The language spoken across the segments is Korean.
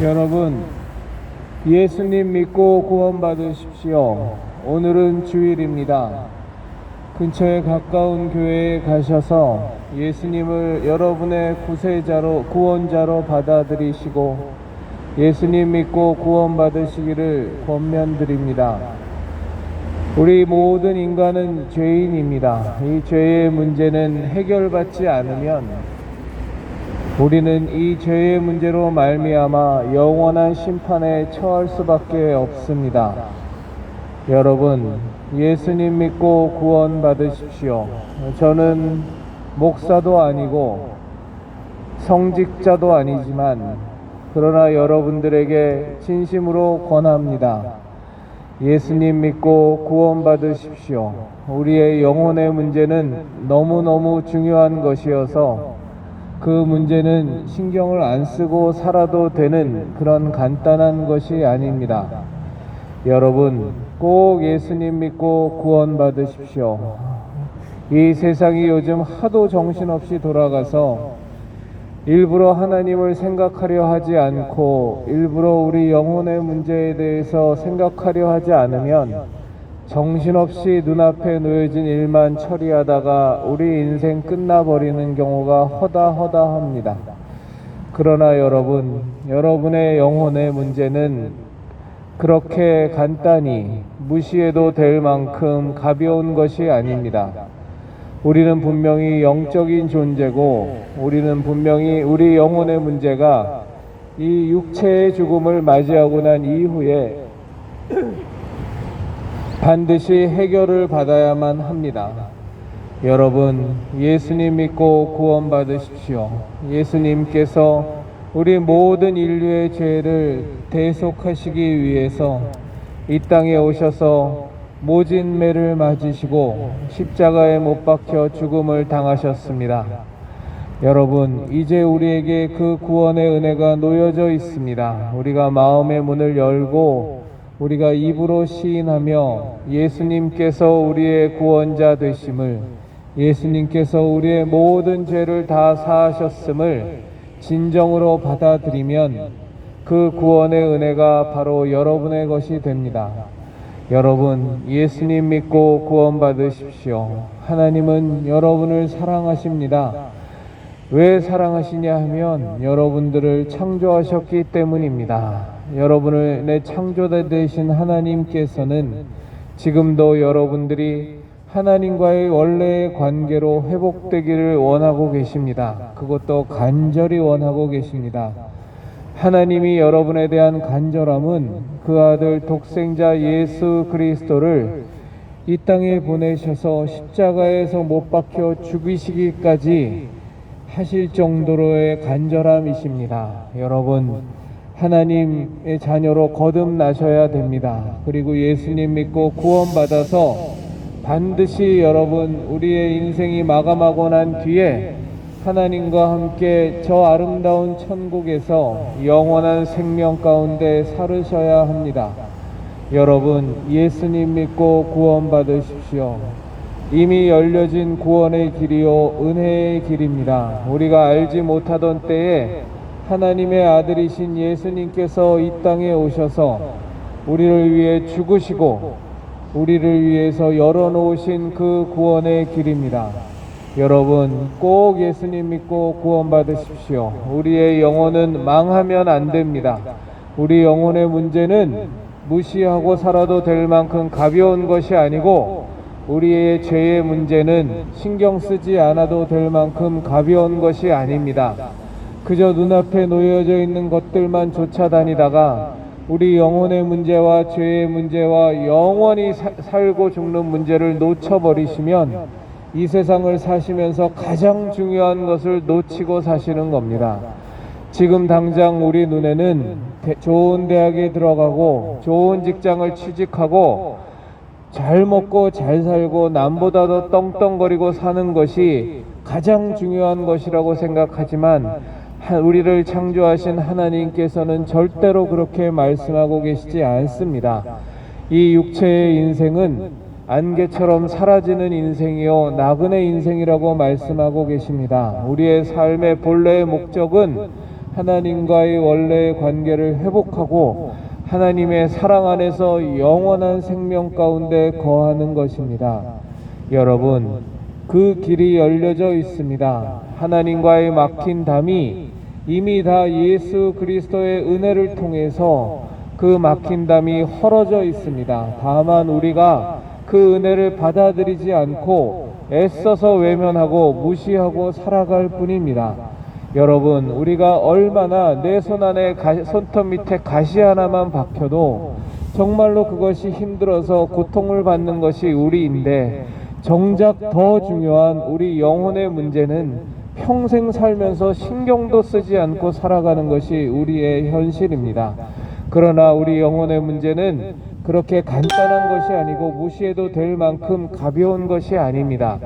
여러분, 예수님 믿고 구원받으십시오. 오늘은 주일입니다. 근처에 가까운 교회에 가셔서 예수님을 여러분의 구원자로 받아들이시고 예수님 믿고 구원받으시기를 권면드립니다. 우리 모든 인간은 죄인입니다. 이 죄의 문제는 해결받지 않으면 우리는 이 죄의 문제로 말미암아 영원한 심판에 처할 수밖에 없습니다. 여러분, 예수님 믿고 구원받으십시오. 저는 목사도 아니고 성직자도 아니지만 그러나 여러분들에게 진심으로 권합니다. 예수님 믿고 구원받으십시오. 우리의 영혼의 문제는 너무너무 중요한 것이어서 그 문제는 신경을 안 쓰고 살아도 되는 그런 간단한 것이 아닙니다. 여러분, 꼭 예수님 믿고 구원받으십시오. 이 세상이 요즘 하도 정신없이 돌아가서 일부러 하나님을 생각하려 하지 않고 일부러 우리 영혼의 문제에 대해서 생각하려 하지 않으면 정신없이 눈앞에 놓여진 일만 처리하다가 우리 인생 끝나버리는 경우가 허다합니다. 그러나 여러분, 여러분의 영혼의 문제는 그렇게 간단히 무시해도 될 만큼 가벼운 것이 아닙니다. 우리는 분명히 영적인 존재고 우리는 분명히 우리 영혼의 문제가 이 육체의 죽음을 맞이하고 난 이후에 반드시 해결을 받아야만 합니다. 여러분, 예수님 믿고 구원받으십시오. 예수님께서 우리 모든 인류의 죄를 대속하시기 위해서 이 땅에 오셔서 모진 매를 맞으시고 십자가에 못 박혀 죽음을 당하셨습니다. 여러분, 이제 우리에게 그 구원의 은혜가 놓여져 있습니다. 우리가 마음의 문을 열고 우리가 입으로 시인하며 예수님께서 우리의 구원자 되심을, 예수님께서 우리의 모든 죄를 다 사하셨음을 진정으로 받아들이면 그 구원의 은혜가 바로 여러분의 것이 됩니다. 여러분, 예수님 믿고 구원받으십시오. 하나님은 여러분을 사랑하십니다. 왜 사랑하시냐 하면 여러분들을 창조하셨기 때문입니다. 여러분을 내 창조자 되신 하나님께서는 지금도 여러분들이 하나님과의 원래의 관계로 회복되기를 원하고 계십니다. 그것도 간절히 원하고 계십니다. 하나님이 여러분에 대한 간절함은 그 아들 독생자 예수 그리스도를 이 땅에 보내셔서 십자가에서 못 박혀 죽이시기까지 하실 정도로의 간절함이십니다. 여러분, 하나님의 자녀로 거듭나셔야 됩니다. 그리고 예수님 믿고 구원받아서 반드시 여러분, 우리의 인생이 마감하고 난 뒤에 하나님과 함께 저 아름다운 천국에서 영원한 생명 가운데 살으셔야 합니다. 여러분, 예수님 믿고 구원받으십시오. 이미 열려진 구원의 길이요 은혜의 길입니다. 우리가 알지 못하던 때에 하나님의 아들이신 예수님께서 이 땅에 오셔서 우리를 위해 죽으시고 우리를 위해서 열어놓으신 그 구원의 길입니다. 여러분, 꼭 예수님 믿고 구원받으십시오. 우리의 영혼은 망하면 안 됩니다. 우리 영혼의 문제는 무시하고 살아도 될 만큼 가벼운 것이 아니고 우리의 죄의 문제는 신경 쓰지 않아도 될 만큼 가벼운 것이 아닙니다. 그저 눈앞에 놓여져 있는 것들만 쫓아다니다가 우리 영혼의 문제와 죄의 문제와 영원히 살고 죽는 문제를 놓쳐버리시면 이 세상을 사시면서 가장 중요한 것을 놓치고 사시는 겁니다. 지금 당장 우리 눈에는 좋은 대학에 들어가고 좋은 직장을 취직하고 잘 먹고 잘 살고 남보다 더 떵떵거리고 사는 것이 가장 중요한 것이라고 생각하지만 우리를 창조하신 하나님께서는 절대로 그렇게 말씀하고 계시지 않습니다. 이 육체의 인생은 안개처럼 사라지는 인생이요 나그네 인생이라고 말씀하고 계십니다. 우리의 삶의 본래의 목적은 하나님과의 원래의 관계를 회복하고 하나님의 사랑 안에서 영원한 생명 가운데 거하는 것입니다. 여러분, 그 길이 열려져 있습니다. 하나님과의 막힌 담이 이미 다 예수 그리스도의 은혜를 통해서 그 막힌 담이 헐어져 있습니다. 다만 우리가 그 은혜를 받아들이지 않고 애써서 외면하고 무시하고 살아갈 뿐입니다. 여러분, 우리가 얼마나 내 손 안에 손톱 밑에 가시 하나만 박혀도 정말로 그것이 힘들어서 고통을 받는 것이 우리인데, 정작 더 중요한 우리 영혼의 문제는 평생 살면서 신경도 쓰지 않고 살아가는 것이 우리의 현실입니다. 그러나 우리 영혼의 문제는 그렇게 간단한 것이 아니고 무시해도 될 만큼 가벼운 것이 아닙니다.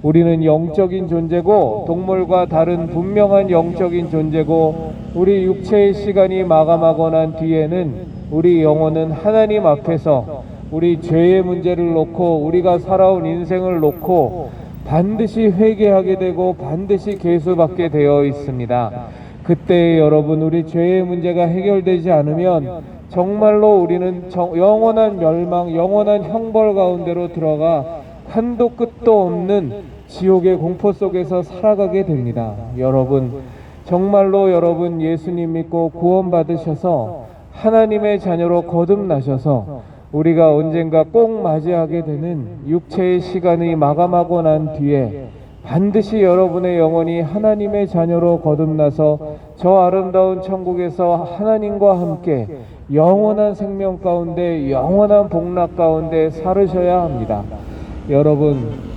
우리는 영적인 존재고 동물과 다른 분명한 영적인 존재고, 우리 육체의 시간이 마감하고 난 뒤에는 우리 영혼은 하나님 앞에서 우리 죄의 문제를 놓고 우리가 살아온 인생을 놓고 반드시 회개하게 되고 반드시 계수받게 되어 있습니다. 그때 여러분, 우리 죄의 문제가 해결되지 않으면 정말로 우리는 영원한 멸망, 영원한 형벌 가운데로 들어가 한도 끝도 없는 지옥의 공포 속에서 살아가게 됩니다. 여러분, 정말로 여러분 예수님 믿고 구원받으셔서 하나님의 자녀로 거듭나셔서 우리가 언젠가 꼭 맞이하게 되는 육체의 시간이 마감하고 난 뒤에 반드시 여러분의 영혼이 하나님의 자녀로 거듭나서 저 아름다운 천국에서 하나님과 함께 영원한 생명 가운데, 영원한 복락 가운데 살으셔야 합니다. 여러분,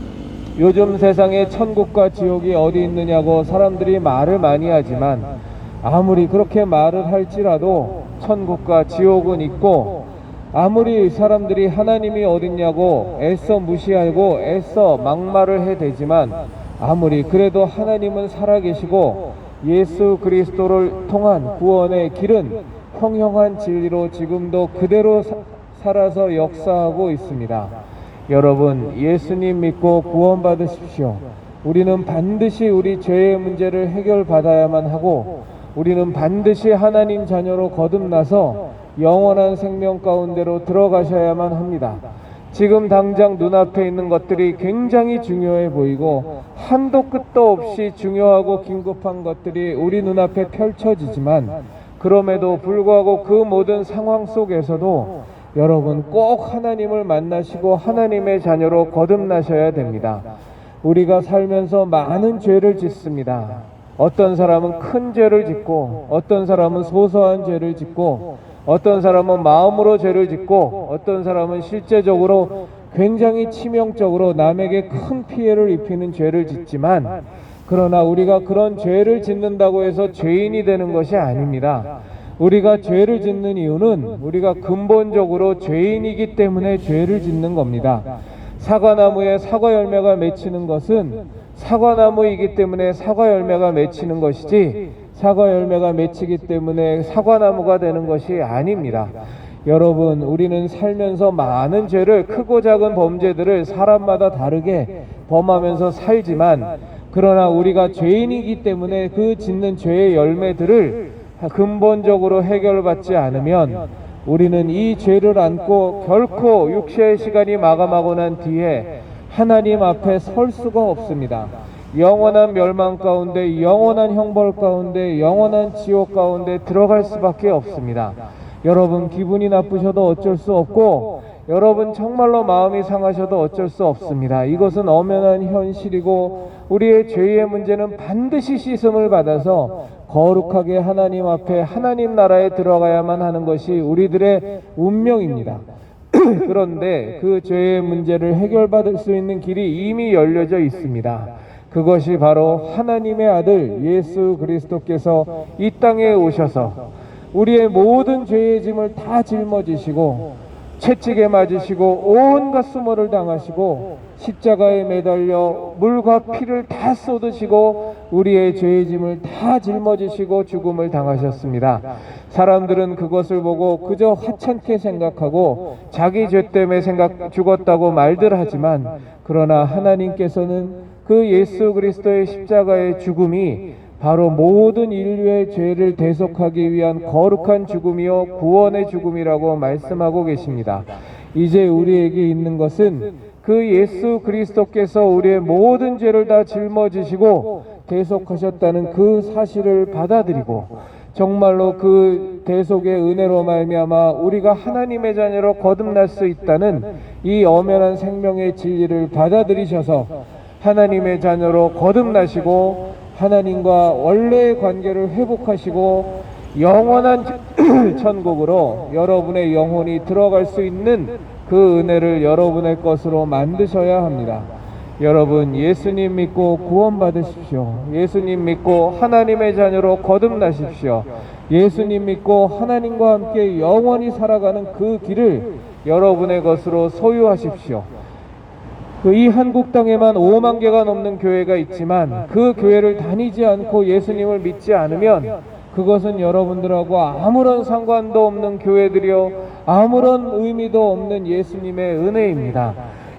요즘 세상에 천국과 지옥이 어디 있느냐고 사람들이 말을 많이 하지만, 아무리 그렇게 말을 할지라도 천국과 지옥은 있고, 아무리 사람들이 하나님이 어딨냐고 애써 무시하고 애써 막말을 해대지만, 아무리 그래도 하나님은 살아계시고 예수 그리스도를 통한 구원의 길은 평형한 진리로 지금도 그대로 살아서 역사하고 있습니다. 여러분, 예수님 믿고 구원받으십시오. 우리는 반드시 우리 죄의 문제를 해결받아야만 하고, 우리는 반드시 하나님 자녀로 거듭나서 영원한 생명 가운데로 들어가셔야만 합니다. 지금 당장 눈앞에 있는 것들이 굉장히 중요해 보이고 한도 끝도 없이 중요하고 긴급한 것들이 우리 눈앞에 펼쳐지지만, 그럼에도 불구하고 그 모든 상황 속에서도 여러분 꼭 하나님을 만나시고 하나님의 자녀로 거듭나셔야 됩니다. 우리가 살면서 많은 죄를 짓습니다. 어떤 사람은 큰 죄를 짓고, 어떤 사람은 소소한 죄를 짓고, 어떤 사람은 마음으로 죄를 짓고, 어떤 사람은 실제적으로 굉장히 치명적으로 남에게 큰 피해를 입히는 죄를 짓지만, 그러나 우리가 그런 죄를 짓는다고 해서 죄인이 되는 것이 아닙니다. 우리가 죄를 짓는 이유는 우리가 근본적으로 죄인이기 때문에 죄를 짓는 겁니다. 사과나무에 사과 열매가 맺히는 것은 사과나무이기 때문에 사과 열매가 맺히는 것이지, 사과 열매가 맺히기 때문에 사과나무가 되는 것이 아닙니다. 여러분, 우리는 살면서 많은 죄를, 크고 작은 범죄들을 사람마다 다르게 범하면서 살지만, 그러나 우리가 죄인이기 때문에 그 짓는 죄의 열매들을 근본적으로 해결받지 않으면 우리는 이 죄를 안고 결코 육체의 시간이 마감하고 난 뒤에 하나님 앞에 설 수가 없습니다. 영원한 멸망 가운데, 영원한 형벌 가운데, 영원한 지옥 가운데 들어갈 수밖에 없습니다. 여러분, 기분이 나쁘셔도 어쩔 수 없고, 여러분 정말로 마음이 상하셔도 어쩔 수 없습니다. 이것은 엄연한 현실이고, 우리의 죄의 문제는 반드시 씻음을 받아서 거룩하게 하나님 앞에 하나님 나라에 들어가야만 하는 것이 우리들의 운명입니다. 그런데 그 죄의 문제를 해결받을 수 있는 길이 이미 열려져 있습니다. 그것이 바로 하나님의 아들 예수 그리스도께서 이 땅에 오셔서 우리의 모든 죄의 짐을 다 짊어지시고 채찍에 맞으시고 온갖 수모를 당하시고 십자가에 매달려 물과 피를 다 쏟으시고 우리의 죄의 짐을 다 짊어지시고 죽음을 당하셨습니다. 사람들은 그것을 보고 그저 하찮게 생각하고 자기 죄 때문에 죽었다고 말들 하지만, 그러나 하나님께서는 그 예수 그리스도의 십자가의 죽음이 바로 모든 인류의 죄를 대속하기 위한 거룩한 죽음이요 구원의 죽음이라고 말씀하고 계십니다. 이제 우리에게 있는 것은 그 예수 그리스도께서 우리의 모든 죄를 다 짊어지시고 대속하셨다는 그 사실을 받아들이고 정말로 그 대속의 은혜로 말미암아 우리가 하나님의 자녀로 거듭날 수 있다는 이 엄연한 생명의 진리를 받아들이셔서 하나님의 자녀로 거듭나시고 하나님과 원래의 관계를 회복하시고 영원한 천국으로 여러분의 영혼이 들어갈 수 있는 그 은혜를 여러분의 것으로 만드셔야 합니다. 여러분, 예수님 믿고 구원받으십시오. 예수님 믿고 하나님의 자녀로 거듭나십시오. 예수님 믿고 하나님과 함께 영원히 살아가는 그 길을 여러분의 것으로 소유하십시오. 이 한국 땅에만 5만 개가 넘는 교회가 있지만 그 교회를 다니지 않고 예수님을 믿지 않으면 그것은 여러분들하고 아무런 상관도 없는 교회들이요 아무런 의미도 없는 예수님의 은혜입니다.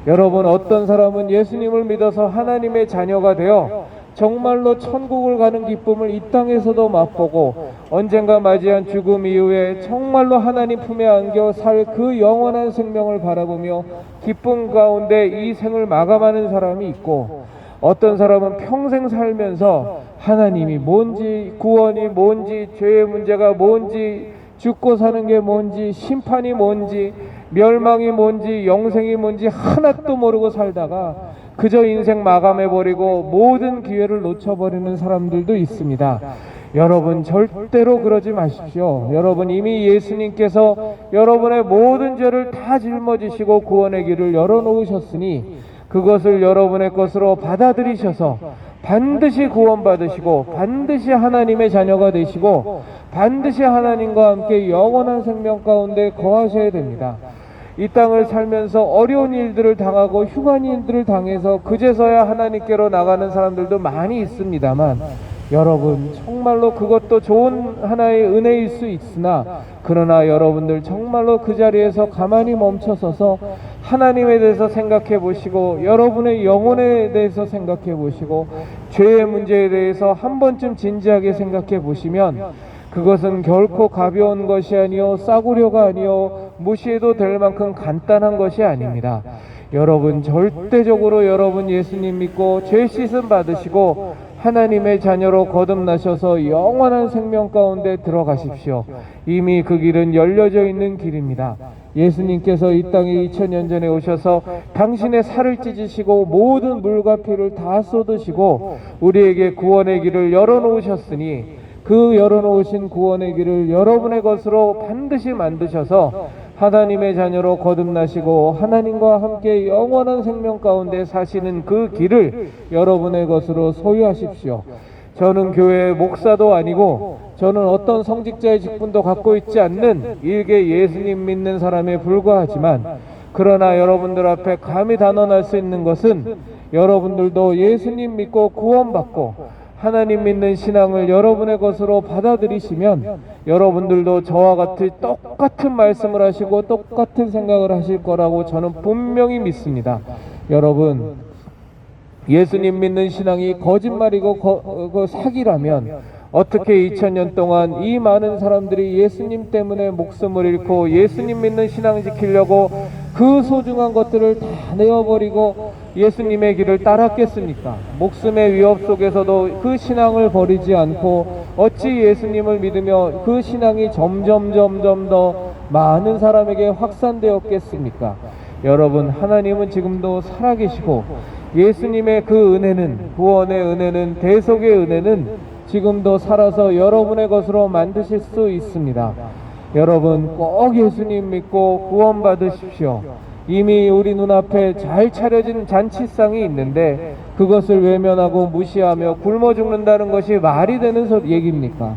여러분, 어떤 사람은 예수님을 믿어서 하나님의 자녀가 되어 정말로 천국을 가는 기쁨을 이 땅에서도 맛보고 언젠가 맞이한 죽음 이후에 정말로 하나님 품에 안겨 살 그 영원한 생명을 바라보며 기쁨 가운데 이 생을 마감하는 사람이 있고, 어떤 사람은 평생 살면서 하나님이 뭔지, 구원이 뭔지, 죄의 문제가 뭔지, 죽고 사는 게 뭔지, 심판이 뭔지, 멸망이 뭔지, 영생이 뭔지 하나도 모르고 살다가 그저 인생 마감해버리고 모든 기회를 놓쳐버리는 사람들도 있습니다. 여러분, 절대로 그러지 마십시오. 여러분, 이미 예수님께서 여러분의 모든 죄를 다 짊어지시고 구원의 길을 열어놓으셨으니 그것을 여러분의 것으로 받아들이셔서 반드시 구원받으시고 반드시 하나님의 자녀가 되시고 반드시 하나님과 함께 영원한 생명 가운데 거하셔야 됩니다. 이 땅을 살면서 어려운 일들을 당하고 흉한 일들을 당해서 그제서야 하나님께로 나가는 사람들도 많이 있습니다만, 여러분, 정말로 그것도 좋은 하나의 은혜일 수 있으나 그러나 여러분들 정말로 그 자리에서 가만히 멈춰서서 하나님에 대해서 생각해 보시고 여러분의 영혼에 대해서 생각해 보시고 죄의 문제에 대해서 한 번쯤 진지하게 생각해 보시면 그것은 결코 가벼운 것이 아니요 싸구려가 아니요 무시해도 될 만큼 간단한 것이 아닙니다. 여러분, 절대적으로 여러분 예수님 믿고 죄 씻음 받으시고 하나님의 자녀로 거듭나셔서 영원한 생명 가운데 들어가십시오. 이미 그 길은 열려져 있는 길입니다. 예수님께서 이 땅에 2000년 전에 오셔서 당신의 살을 찢으시고 모든 물과 피를 다 쏟으시고 우리에게 구원의 길을 열어놓으셨으니 그 열어놓으신 구원의 길을 여러분의 것으로 반드시 만드셔서 하나님의 자녀로 거듭나시고 하나님과 함께 영원한 생명 가운데 사시는 그 길을 여러분의 것으로 소유하십시오. 저는 교회의 목사도 아니고 저는 어떤 성직자의 직분도 갖고 있지 않는 일개 예수님 믿는 사람에 불과하지만, 그러나 여러분들 앞에 감히 단언할 수 있는 것은 여러분들도 예수님 믿고 구원받고 하나님 믿는 신앙을 여러분의 것으로 받아들이시면 여러분들도 저와 같이 똑같은 말씀을 하시고 똑같은 생각을 하실 거라고 저는 분명히 믿습니다. 여러분, 예수님 믿는 신앙이 거짓말이고 사기라면 어떻게 2000년 동안 이 많은 사람들이 예수님 때문에 목숨을 잃고 예수님 믿는 신앙 지키려고 그 소중한 것들을 다 내어버리고 예수님의 길을 따랐겠습니까? 목숨의 위협 속에서도 그 신앙을 버리지 않고 어찌 예수님을 믿으며 그 신앙이 점점 더 많은 사람에게 확산되었겠습니까? 여러분, 하나님은 지금도 살아계시고 예수님의 그 은혜는, 구원의 은혜는, 대속의 은혜는 지금도 살아서 여러분의 것으로 만드실 수 있습니다. 여러분, 꼭 예수님 믿고 구원받으십시오. 이미 우리 눈앞에 잘 차려진 잔치상이 있는데 그것을 외면하고 무시하며 굶어 죽는다는 것이 말이 되는 얘기입니까?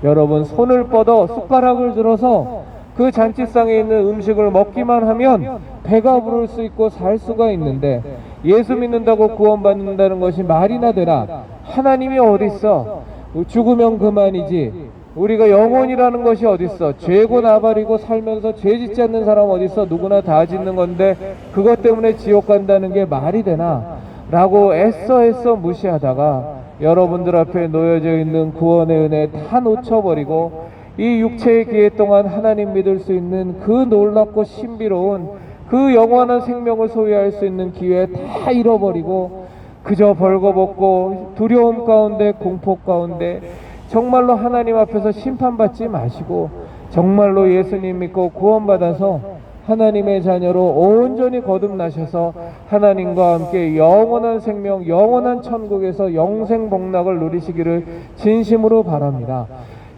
여러분, 손을 뻗어 숟가락을 들어서 그 잔치상에 있는 음식을 먹기만 하면 배가 부를 수 있고 살 수가 있는데 예수 믿는다고 구원받는다는 것이 말이나 되나? 하나님이 어디 있어? 죽으면 그만이지 우리가 영혼이라는 것이 어딨어? 죄고 나발이고 살면서 죄 짓지 않는 사람 어딨어? 누구나 다 짓는 건데 그것 때문에 지옥 간다는 게 말이 되나? 라고 애써 무시하다가 여러분들 앞에 놓여져 있는 구원의 은혜 다 놓쳐버리고 이 육체의 기회 동안 하나님 믿을 수 있는 그 놀랍고 신비로운 그 영원한 생명을 소유할 수 있는 기회 다 잃어버리고 그저 벌거벗고 두려움 가운데 공포 가운데 정말로 하나님 앞에서 심판받지 마시고 정말로 예수님 믿고 구원받아서 하나님의 자녀로 온전히 거듭나셔서 하나님과 함께 영원한 생명, 영원한 천국에서 영생 복락을 누리시기를 진심으로 바랍니다.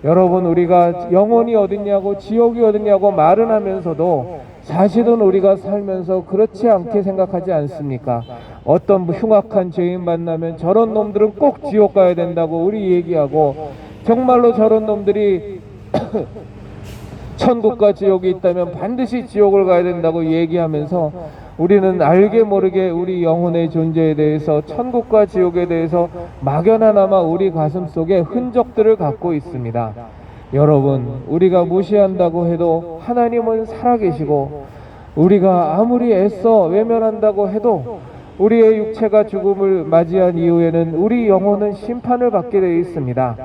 여러분, 우리가 영혼이 어딨냐고 지옥이 어딨냐고 말은 하면서도 사실은 우리가 살면서 그렇지 않게 생각하지 않습니까? 어떤 흉악한 죄인 만나면 저런 놈들은 꼭 지옥 가야 된다고 우리 얘기하고 정말로 저런 놈들이 천국과 지옥이 있다면 반드시 지옥을 가야 된다고 얘기하면서 우리는 알게 모르게 우리 영혼의 존재에 대해서 천국과 지옥에 대해서 막연하나마 우리 가슴 속에 흔적들을 갖고 있습니다. 여러분, 우리가 무시한다고 해도 하나님은 살아계시고 우리가 아무리 애써 외면한다고 해도 우리의 육체가 죽음을 맞이한 이후에는 우리 영혼은 심판을 받게 되어 있습니다.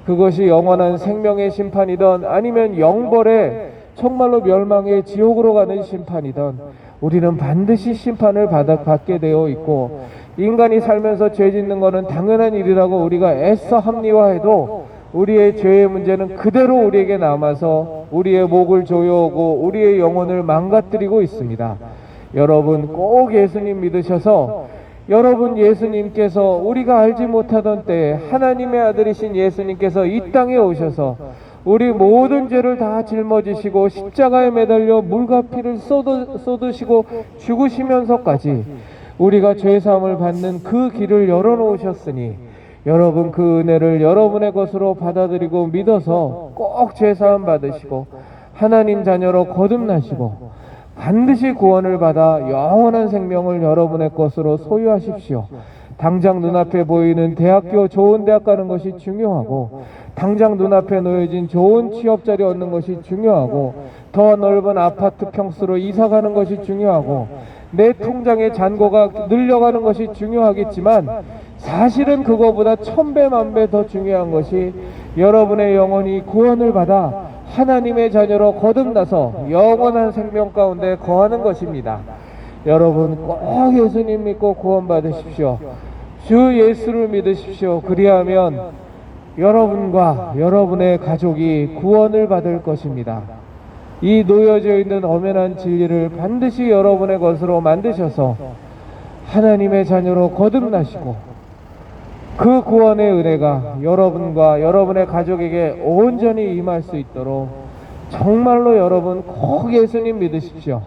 그것이 영원한 생명의 심판이든 아니면 영벌의 정말로 멸망의 지옥으로 가는 심판이든 우리는 반드시 심판을 받게 되어 있고 인간이 살면서 죄 짓는 것은 당연한 일이라고 우리가 애써 합리화해도 우리의 죄의 문제는 그대로 우리에게 남아서 우리의 목을 조여오고 우리의 영혼을 망가뜨리고 있습니다. 여러분, 꼭 예수님 믿으셔서 여러분, 예수님께서 우리가 알지 못하던 때에 하나님의 아들이신 예수님께서 이 땅에 오셔서 우리 모든 죄를 다 짊어지시고 십자가에 매달려 물과 피를 쏟으시고 죽으시면서까지 우리가 죄사함을 받는 그 길을 열어놓으셨으니 여러분, 그 은혜를 여러분의 것으로 받아들이고 믿어서 꼭 죄사함 받으시고 하나님 자녀로 거듭나시고 반드시 구원을 받아 영원한 생명을 여러분의 것으로 소유하십시오. 당장 눈앞에 보이는 대학교 좋은 대학 가는 것이 중요하고 당장 눈앞에 놓여진 좋은 취업자리 얻는 것이 중요하고 더 넓은 아파트 평수로 이사 가는 것이 중요하고 내 통장의 잔고가 늘려가는 것이 중요하겠지만 사실은 그거보다 1000배 만배 더 중요한 것이 여러분의 영혼이 구원을 받아 하나님의 자녀로 거듭나서 영원한 생명 가운데 거하는 것입니다. 여러분, 꼭 예수님 믿고 구원 받으십시오. 주 예수를 믿으십시오. 그리하면 여러분과 여러분의 가족이 구원을 받을 것입니다. 이 놓여져 있는 엄연한 진리를 반드시 여러분의 것으로 만드셔서 하나님의 자녀로 거듭나시고 그 구원의 은혜가 여러분과 여러분의 가족에게 온전히 임할 수 있도록 정말로 여러분 꼭 예수님 믿으십시오.